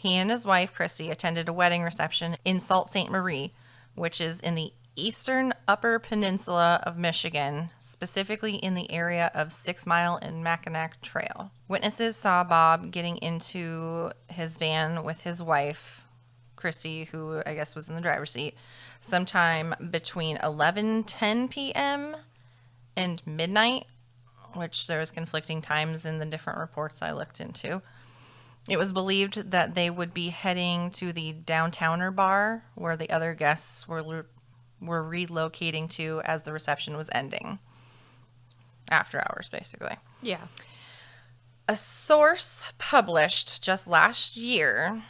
He and his wife, Chrissy, attended a wedding reception in Sault Ste. Marie, which is in the eastern upper peninsula of Michigan, specifically in the area of 6 Mile and Mackinac Trail. Witnesses saw Bob getting into his van with his wife, Chrissy, who I guess was in the driver's seat, sometime between 11:10 p.m. and midnight, which there was conflicting times in the different reports I looked into. It was believed that they would be heading to the Downtowner bar where the other guests were relocating to as the reception was ending. After hours, basically. Yeah. A source published just last year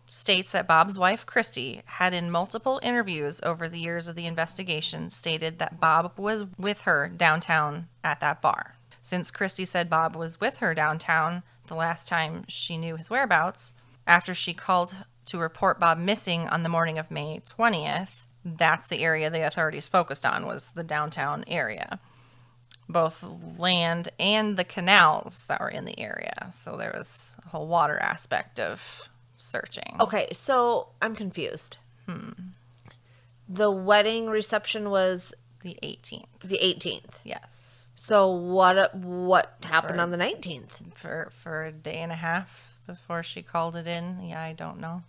states that Bob's wife, Christy, had in multiple interviews over the years of the investigation stated that Bob was with her downtown at that bar. Since Christy said Bob was with her downtown the last time she knew his whereabouts, after she called to report Bob missing on the morning of May 20th, that's the area the authorities focused on, was the downtown area. Both land and the canals that were in the area. So there was a whole water aspect of searching. Okay, so I'm confused. The wedding reception was The 18th. the 18th. Yes. So what happened on the 19th? For a day and a half before she called it in. Yeah, I don't know.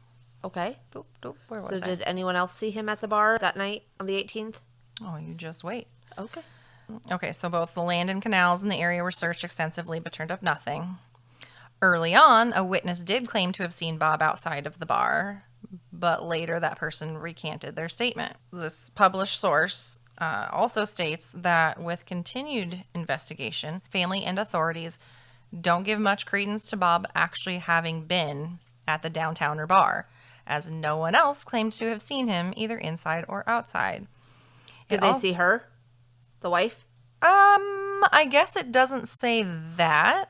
Okay. Doop, doop. Where was So I? did anyone else see him at the bar that night on the 18th? Oh, you just wait. Okay. Okay, so both the land and canals in the area were searched extensively but turned up nothing. Early on, a witness did claim to have seen Bob outside of the bar, but later that person recanted their statement. This published source also states that with continued investigation, family and authorities don't give much credence to Bob actually having been at the Downtowner bar, as no one else claimed to have seen him either inside or outside. Did they see her? The wife? I guess it doesn't say that.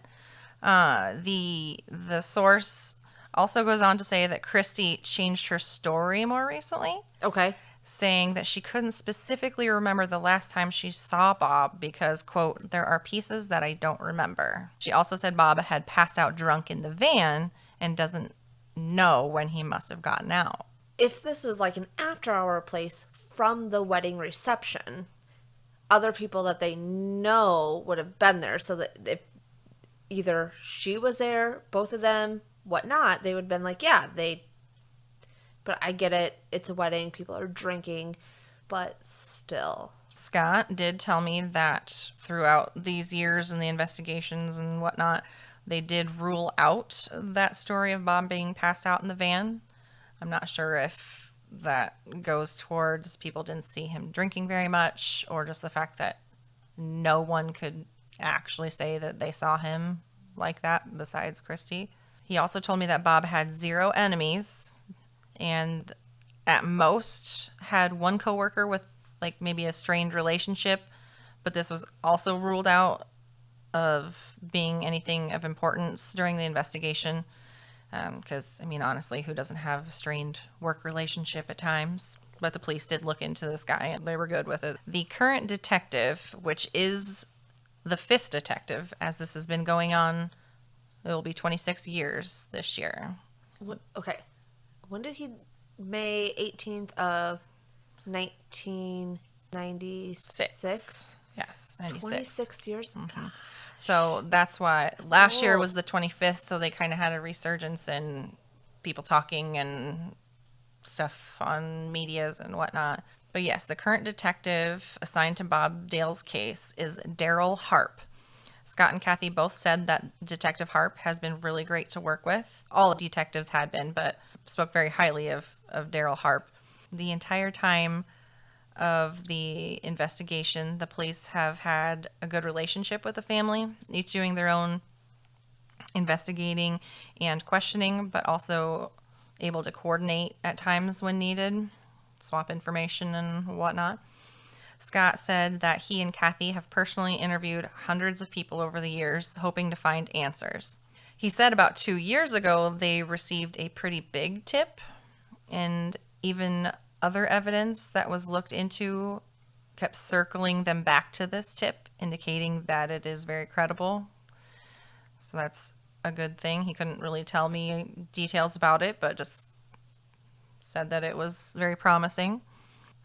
The source also goes on to say that Christy changed her story more recently, Okay. saying that she couldn't specifically remember the last time she saw Bob because, quote, there are pieces that I don't remember. She also said Bob had passed out drunk in the van and doesn't know when he must have gotten out. If this was like an after-hour place from the wedding reception, other people that they know would have been there, so that if either she was there, both of them, whatnot, they would have been like, yeah, but I get it. It's a wedding. People are drinking, but still. Scott did tell me that throughout these years and the investigations and whatnot, they did rule out that story of Bob being passed out in the van. I'm not sure if that goes towards people didn't see him drinking very much or just the fact that no one could actually say that they saw him like that besides Christy. He also told me that Bob had 0 enemies and at most had one coworker with like maybe a strained relationship, but this was also ruled out of being anything of importance during the investigation. Because, I mean, honestly, who doesn't have a strained work relationship at times? But the police did look into this guy and they were good with it. The current detective, which is the 5th detective, as this has been going on, it will be 26 years this year. Okay. When did he, May 18th of 1996? Yes, 96. 26 years? God. So that's why last year was the 25th, so they kind of had a resurgence in people talking and stuff on medias and whatnot. But yes, the current detective assigned to Bob Dale's case is Daryl Harp. Scott and Kathy both said that Detective Harp has been really great to work with. All detectives had been, but spoke very highly of Daryl Harp. The entire time of the investigation, the police have had a good relationship with the family, each doing their own investigating and questioning, but also able to coordinate at times when needed, swap information and whatnot. Scott said that he and Kathy have personally interviewed hundreds of people over the years, hoping to find answers. He said about 2 years ago they received a pretty big tip, and even other evidence that was looked into kept circling them back to this tip, indicating that it is very credible. So that's a good thing. He couldn't really tell me details about it, but just said that it was very promising.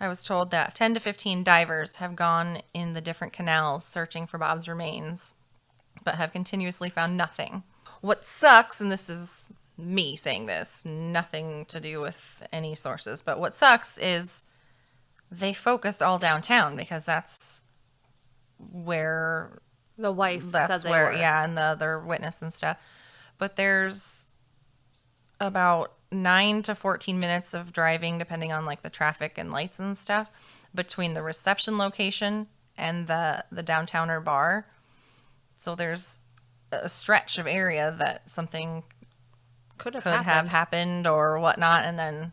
I was told that 10 to 15 divers have gone in the different canals searching for Bob's remains, but have continuously found nothing. What sucks, and this is me saying this, nothing to do with any sources, but what sucks is they focused all downtown because that's where The wife that's said they where were. yeah, and the other witness and stuff. But there's about 9 to 14 minutes of driving, depending on like the traffic and lights and stuff, between the reception location and the downtowner bar. So there's a stretch of area that something Could have have happened. happened or whatnot, and then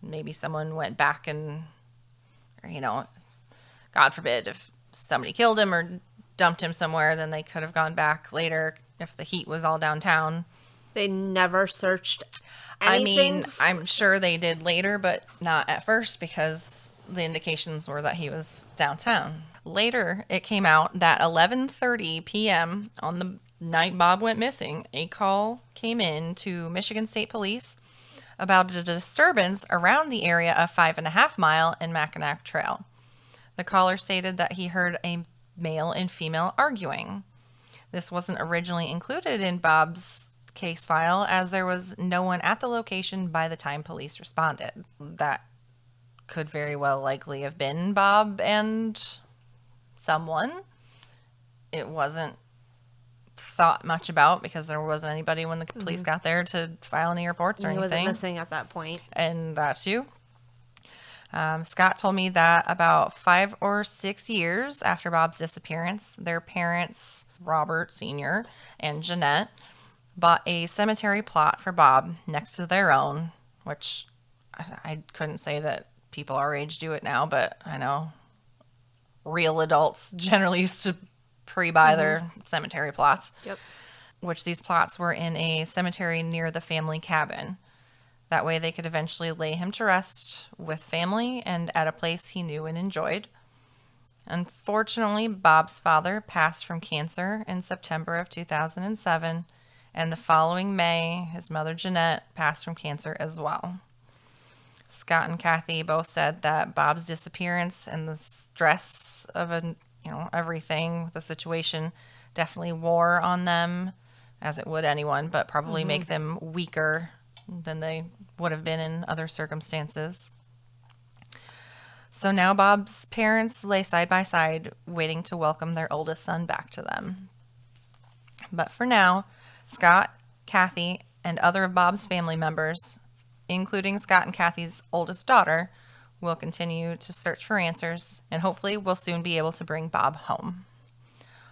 maybe someone went back and, or, God forbid, if somebody killed him or dumped him somewhere, then they could have gone back later if the heat was all downtown. They never searched anything. I'm sure they did later, but not at first because the indications were that he was downtown. Later, it came out that 11:30 p.m. on the night Bob went missing, a call came in to Michigan State Police about a disturbance around the area of 5.5 Mile and Mackinac Trail. The caller stated that he heard a male and female arguing. This wasn't originally included in Bob's case file as there was no one at the location by the time police responded. That could very well likely have been Bob and someone. It wasn't thought much about because there wasn't anybody when the police got there to file any reports or He wasn't anything. missing at that point. And that too. Scott told me that about 5 or 6 years after Bob's disappearance, their parents, Robert Sr. and Jeanette, bought a cemetery plot for Bob next to their own, which I couldn't say that people our age do it now, but I know real adults generally used to pre-buy their cemetery plots. Yep. Which these plots were in a cemetery near the family cabin. That way they could eventually lay him to rest with family and at a place he knew and enjoyed. Unfortunately, Bob's father passed from cancer in September of 2007, and the following May, his mother Jeanette passed from cancer as well. Scott and Kathy both said that Bob's disappearance and the stress of everything, the situation, definitely wore on them, as it would anyone, but probably make them weaker than they would have been in other circumstances. So now Bob's parents lay side by side, waiting to welcome their oldest son back to them. But for now, Scott, Kathy, and other of Bob's family members, including Scott and Kathy's oldest daughter, will continue to search for answers, and hopefully we'll soon be able to bring Bob home.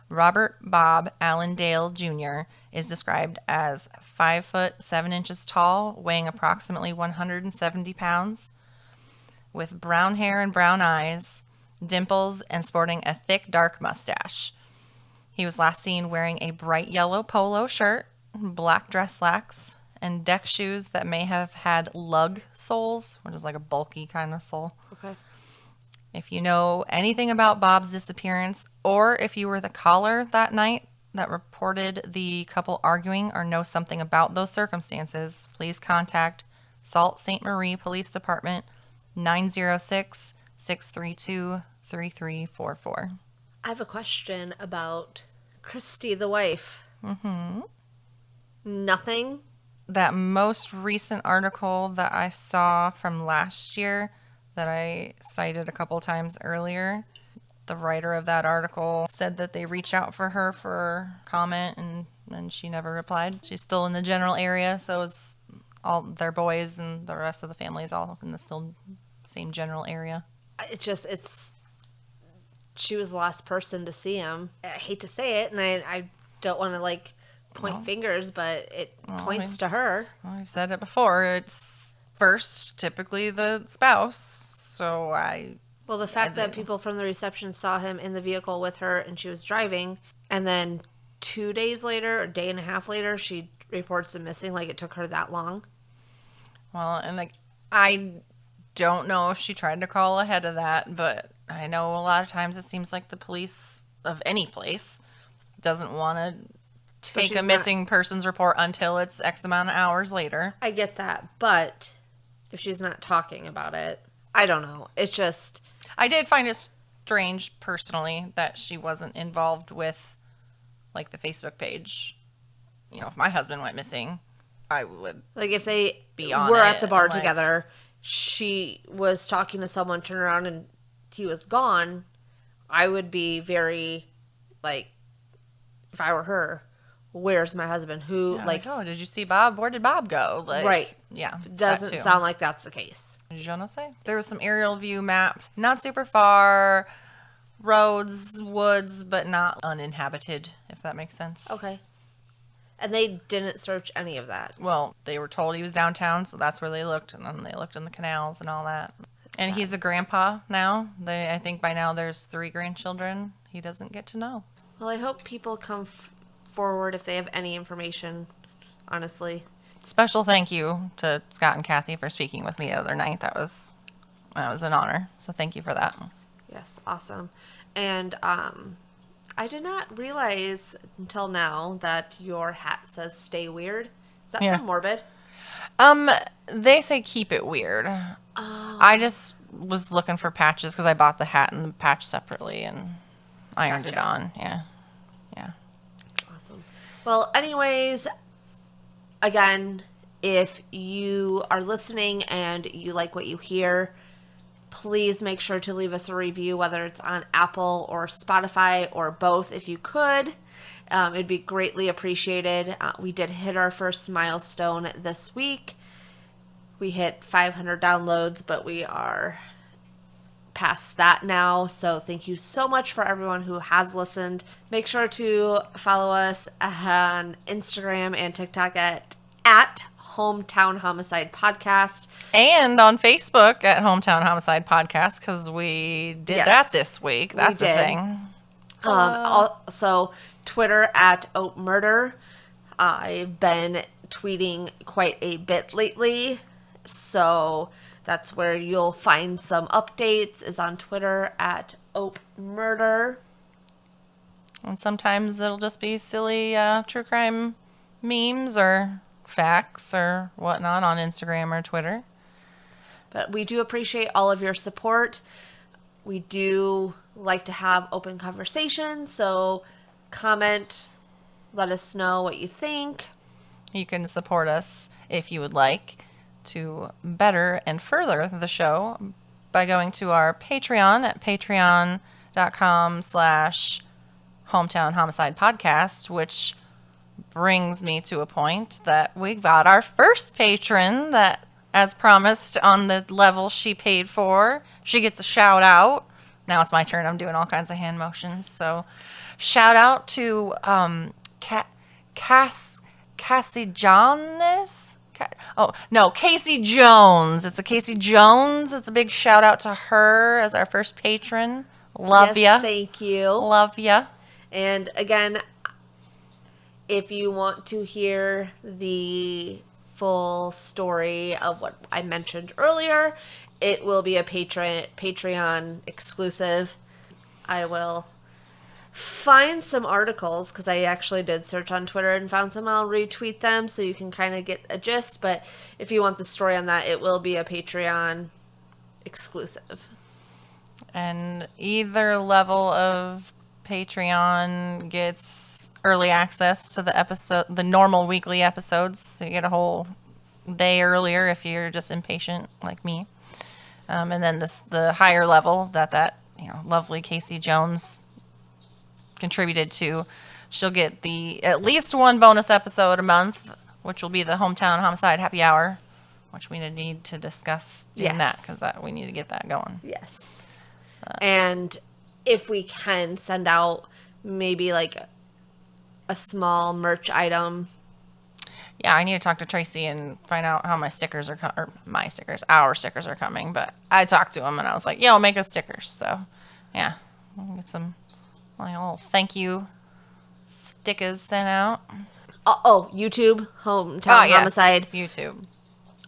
Robert Bob Allendale Jr. is described as 5 foot 7 inches tall, weighing approximately 170 pounds, with brown hair and brown eyes, dimples, and sporting a thick dark mustache. He was last seen wearing a bright yellow polo shirt, black dress slacks, and deck shoes that may have had lug soles, which is like a bulky kind of sole. Okay. If you know anything about Bob's disappearance, or if you were the caller that night that reported the couple arguing or know something about those circumstances, please contact Sault Ste. Marie Police Department 906-632-3344. I have a question about Christy, the wife. Mm-hmm. Nothing? That most recent article that I saw from last year that I cited a couple times earlier, the writer of that article said that they reached out for her for comment and she never replied. She's still in the general area, so it's all their boys and the rest of the family is all in the still same general area. She was the last person to see him. I hate to say it, and I don't want to point fingers, but it points to her. Well, I've said it before. It's first typically the spouse. So Well, the fact that people from the reception saw him in the vehicle with her and she was driving, and then 2 days later, or a day and a half later, she reports him missing. It took her that long. Well, and I don't know if she tried to call ahead of that, but I know a lot of times it seems like the police of any place doesn't want to take a missing persons report until it's X amount of hours later. I get that, but if she's not talking about it, I don't know. It's just... I did find it strange, personally, that she wasn't involved with, like, the Facebook page. You know, if my husband went missing, I would like if they be on were it at the bar and, like, together, she was talking to someone, turned around, and he was gone, I would be very, like, if I were her, where's my husband? Who, yeah, like, oh, did you see Bob? Where did Bob go? Like, right. Yeah. Doesn't sound like that's the case. Je ne sais. There was some aerial view maps. Not super far. Roads, woods, but not uninhabited, if that makes sense. Okay. And they didn't search any of that. Well, they were told he was downtown, so that's where they looked. And then they looked in the canals and all that. And he's a grandpa now. I think by now there's 3 grandchildren. He doesn't get to know. Well, I hope people come forward if they have any information, honestly. Special thank you to Scott and Kathy for speaking with me the other night. That was an honor. So thank you for that. Yes, awesome. And I did not realize until now that your hat says "Stay Weird." Is that from Morbid? They say keep it weird. Oh. I just was looking for patches because I bought the hat and the patch separately and ironed it on. Yeah. Awesome. Well, anyways, again, if you are listening and you like what you hear, please make sure to leave us a review, whether it's on Apple or Spotify or both, if you could. It'd be greatly appreciated. We did hit our first milestone this week. We hit 500 downloads, but we are past that now. So thank you so much for everyone who has listened. Make sure to follow us on Instagram and TikTok at Hometown Homicide Podcast. And on Facebook at Hometown Homicide Podcast, because we did that this week. That's a thing. Also, Twitter at Oat Murder. I've been tweeting quite a bit lately, so that's where you'll find some updates, is on Twitter at Oat Murder. And sometimes it'll just be silly true crime memes or facts or whatnot on Instagram or Twitter. But we do appreciate all of your support. We do like to have open conversations, so comment, let us know what you think. You can support us if you would like to better and further the show by going to our Patreon at patreon.com/Hometown Homicide Podcast, which brings me to a point that we got our first patron that, as promised, on the level she paid for, she gets a shout out. Now it's my turn. I'm doing all kinds of hand motions. So shout out to Cassie Jones. Casey Jones. It's a Casey Jones. It's a big shout out to her as our first patron. Love ya. Thank you. Love ya. And again, if you want to hear the full story of what I mentioned earlier, it will be a Patreon exclusive. I will find some articles, because I actually did search on Twitter and found some. I'll retweet them so you can kind of get a gist. But if you want the story on that, it will be a Patreon exclusive. And either level of Patreon gets early access to the normal weekly episodes. So you get a whole day earlier if you're just impatient like me. And then the higher level that lovely Casey Jones contributed to, she'll get at least one bonus episode a month, which will be the Hometown Homicide Happy Hour, which we need to discuss doing that, because we need to get that going. Yes. And if we can send out maybe like a small merch item. Yeah, I need to talk to Tracy and find out how our stickers are coming. But I talked to him and I was like, make us stickers. So, yeah, we'll get some little thank you stickers sent out. YouTube, Hometown Homicide. YouTube.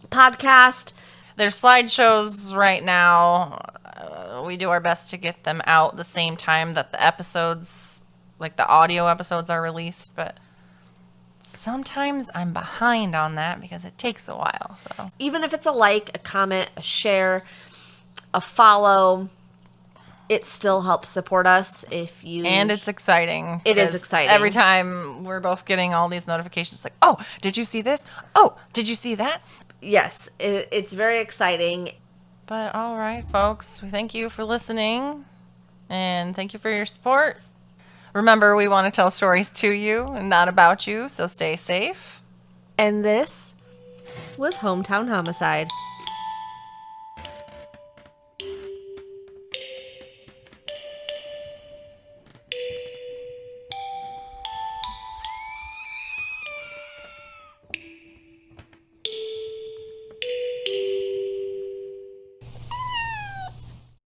Podcast. There's slideshows right now. We do our best to get them out the same time that the episodes, like the audio episodes, are released. But sometimes I'm behind on that because it takes a while. So Even if it's a like, a comment, a share, a follow, it still helps support us. If you and it's exciting. It is 'cause exciting. Every time we're both getting all these notifications like, oh, did you see this? Oh, did you see that? Yes, it's very exciting. But all right, folks, we thank you for listening and thank you for your support. Remember, we want to tell stories to you and not about you, so stay safe. And this was Hometown Homicide.